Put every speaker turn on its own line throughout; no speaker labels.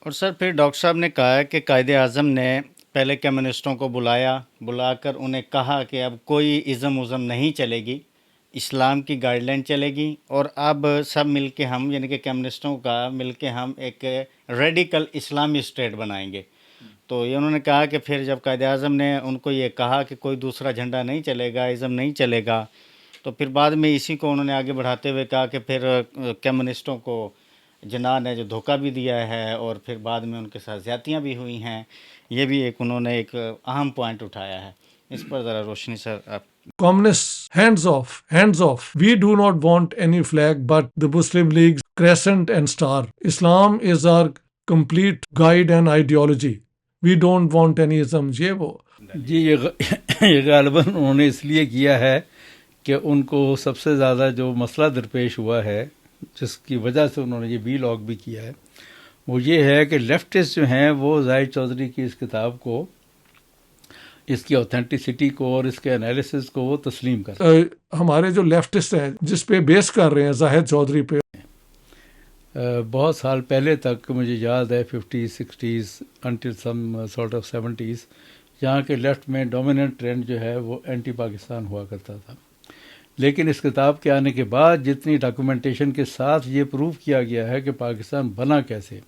اور سر پھر ڈاکٹر صاحب نے کہا کہ قائد اعظم نے پہلے کمیونسٹوں کو بلا کر انہیں کہا کہ اب کوئی ازم ازم نہیں چلے گی، اسلام کی گائیڈ لائن چلے گی، اور اب سب مل کے ہم یعنی کہ کمیونسٹوں کا مل کے ہم ایک ریڈیکل اسلامی اسٹیٹ بنائیں گے۔ تو یہ انہوں نے کہا کہ پھر جب قائد اعظم نے ان کو یہ کہا کہ کوئی دوسرا جھنڈا نہیں چلے گا، ازم نہیں چلے گا، تو پھر بعد میں اسی کو انہوں نے آگے بڑھاتے ہوئے کہا کہ پھر کمیونسٹوں کو جناح نے جو دھوکہ بھی دیا ہے اور پھر بعد میں ان کے ساتھ زیادتیاں بھی ہوئی ہیں، یہ بھی ایک انہوں نے ایک اہم پوائنٹ اٹھایا ہے۔ اس پر ذرا روشنی سر آپ۔
Communists, hands off, hands off. We do not want any flag but the Muslim League's crescent and star. Islam is our complete guide and ideology. We don't want any isms. یہ وہ
جی یہ غالباً انہوں نے اس لیے کیا ہے کہ ان کو سب سے زیادہ جو مسئلہ درپیش ہوا ہے، جس کی وجہ سے انہوں نے یہ وی لاگ بھی کیا ہے، وہ یہ ہے کہ لیفٹسٹ جو ہیں وہ زاہد چودھری کی اس کتاب کو، اس کی اوتھینٹسٹی کو اور اس کے انالیسس کو وہ تسلیم کر
ہمارے جو لیفٹسٹ ہیں جس پہ بیس کر رہے ہیں زاہد چودھری پہ،
بہت سال پہلے تک مجھے یاد ہے 50s 60s until some sort of 70s، یہاں کے لیفٹ میں ڈومیننٹ ٹرینڈ جو ہے وہ اینٹی پاکستان ہوا کرتا تھا، لیکن اس کتاب کے آنے کے بعد جتنی ڈاکومنٹیشن کے ساتھ یہ پروف کیا گیا ہے کہ پاکستان بنا کیسے،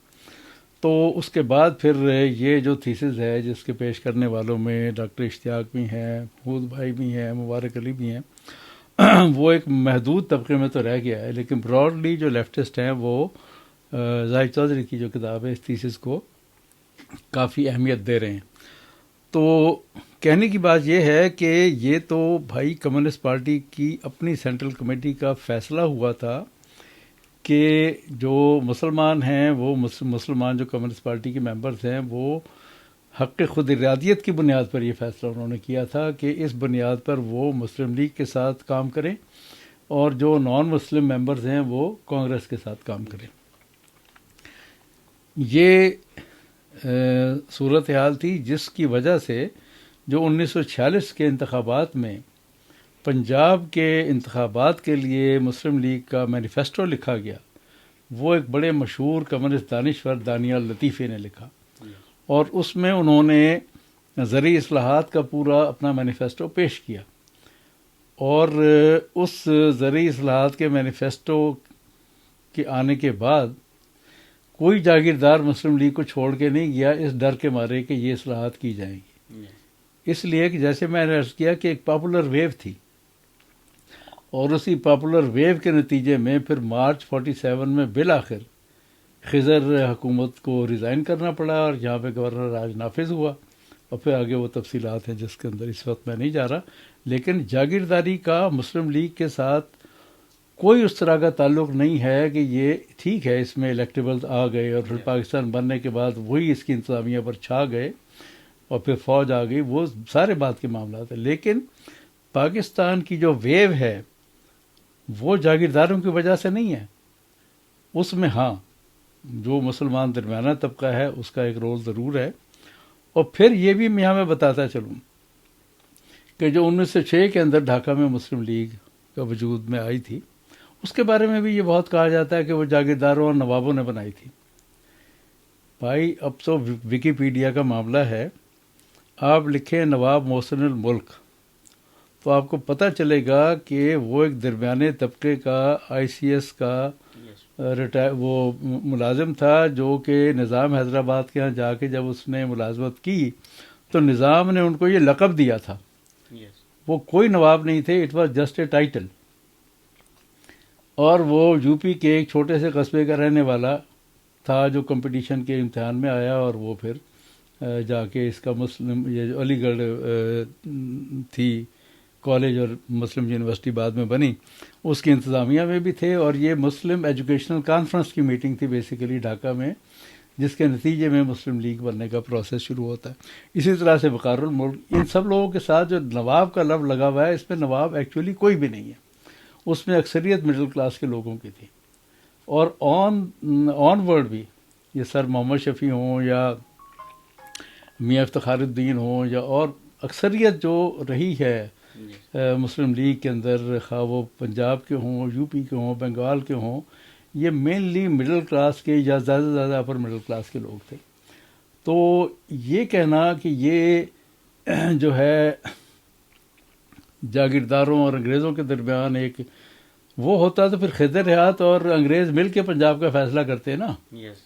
تو اس کے بعد پھر یہ جو تھیسز ہے جس کے پیش کرنے والوں میں ڈاکٹر اشتیاق بھی ہیں، محمود بھائی بھی ہیں، مبارک علی بھی ہیں، وہ ایک محدود طبقے میں تو رہ گیا ہے، لیکن براڈلی جو لیفٹسٹ ہیں وہ زاہد چودھری کی جو کتاب ہے اس تھیسز کو کافی اہمیت دے رہے ہیں۔ تو کہنے کی بات یہ ہے کہ یہ تو بھائی کمیونسٹ پارٹی کی اپنی سینٹرل کمیٹی کا فیصلہ ہوا تھا کہ جو مسلمان ہیں وہ مسلمان جو کمیونسٹ پارٹی کے ممبرز ہیں وہ حق خود ارادیت کی بنیاد پر یہ فیصلہ انہوں نے کیا تھا کہ اس بنیاد پر وہ مسلم لیگ کے ساتھ کام کریں اور جو نان مسلم ممبرز ہیں وہ کانگریس کے ساتھ کام کریں۔ یہ صورتحال تھی جس کی وجہ سے جو 1946 کے انتخابات میں پنجاب کے انتخابات کے لیے مسلم لیگ کا مینیفیسٹو لکھا گیا، وہ ایک بڑے مشہور کمیونسٹ دانشور دانیال لطیفی نے لکھا، اور اس میں انہوں نے زرعی اصلاحات کا پورا اپنا مینیفیسٹو پیش کیا، اور اس زرعی اصلاحات کے مینیفیسٹو کے آنے کے بعد کوئی جاگیردار مسلم لیگ کو چھوڑ کے نہیں گیا اس ڈر کے مارے کہ یہ اصلاحات کی جائیں گی، اس لیے کہ جیسے میں نے عرض کیا کہ ایک پاپولر ویو تھی، اور اسی پاپولر ویو کے نتیجے میں پھر مارچ 47 میں بالآخر خضر حکومت کو ریزائن کرنا پڑا اور یہاں پہ گورنر راج نافذ ہوا، اور پھر آگے وہ تفصیلات ہیں جس کے اندر اس وقت میں نہیں جا رہا، لیکن جاگیرداری کا مسلم لیگ کے ساتھ کوئی اس طرح کا تعلق نہیں ہے کہ یہ ٹھیک ہے اس میں الیکٹیبلز آ گئے اور پھر پاکستان بننے کے بعد وہی اس کی انتظامیہ پر چھا گئے اور پھر فوج آ گئی، وہ سارے بات کے معاملات ہیں، لیکن پاکستان کی جو ویو ہے وہ جاگیرداروں کی وجہ سے نہیں ہے، اس میں ہاں جو مسلمان درمیانہ طبقہ ہے اس کا ایک رول ضرور ہے۔ اور پھر یہ بھی میں ہمیں بتاتا چلوں کہ جو 1906 کے اندر ڈھاکہ میں مسلم لیگ کا وجود میں آئی تھی، اس کے بارے میں بھی یہ بہت کہا جاتا ہے کہ وہ جاگیرداروں اور نوابوں نے بنائی تھی۔ بھائی اب تو ویکیپیڈیا کا معاملہ ہے، آپ لکھیں نواب محسن الملک تو آپ کو پتہ چلے گا کہ وہ ایک درمیانے طبقے کا آئی سی ایس کا وہ ملازم تھا، جو کہ نظام حیدرآباد کے ہاں جا کے جب اس نے ملازمت کی تو نظام نے ان کو یہ لقب دیا تھا، وہ کوئی نواب نہیں تھے، it was just a title, اور وہ یو پی کے ایک چھوٹے سے قصبے کا رہنے والا تھا جو کمپٹیشن کے امتحان میں آیا، اور وہ پھر جا کے اس کا مسلم یہ جو علی گڑھ تھی کالج اور مسلم یونیورسٹی بعد میں بنی اس کی انتظامیہ میں بھی تھے، اور یہ مسلم ایجوکیشنل کانفرنس کی میٹنگ تھی بیسیکلی ڈھاکہ میں، جس کے نتیجے میں مسلم لیگ بننے کا پروسیس شروع ہوتا ہے۔ اسی طرح سے وقار الملک، ان سب لوگوں کے ساتھ جو نواب کا لفظ لگا ہوا ہے اس میں نواب ایکچولی کوئی بھی نہیں ہے، اس میں اکثریت مڈل کلاس کے لوگوں کی تھی، اور آن ورڈ بھی یہ سر محمد شفیع ہوں یا میاں افتخار الدین ہوں یا اور اکثریت جو رہی ہے مسلم لیگ کے اندر، خواہ وہ پنجاب کے ہوں، یو پی کے ہوں، بنگال کے ہوں، یہ مینلی مڈل کلاس کے یا زیادہ سے زیادہ اپر مڈل کلاس کے لوگ تھے. تو یہ کہنا کہ یہ جو ہے جاگیرداروں اور انگریزوں کے درمیان ایک وہ ہوتا تو پھر خضر ریاض اور انگریز مل کے پنجاب کا فیصلہ کرتے نا.
Yes.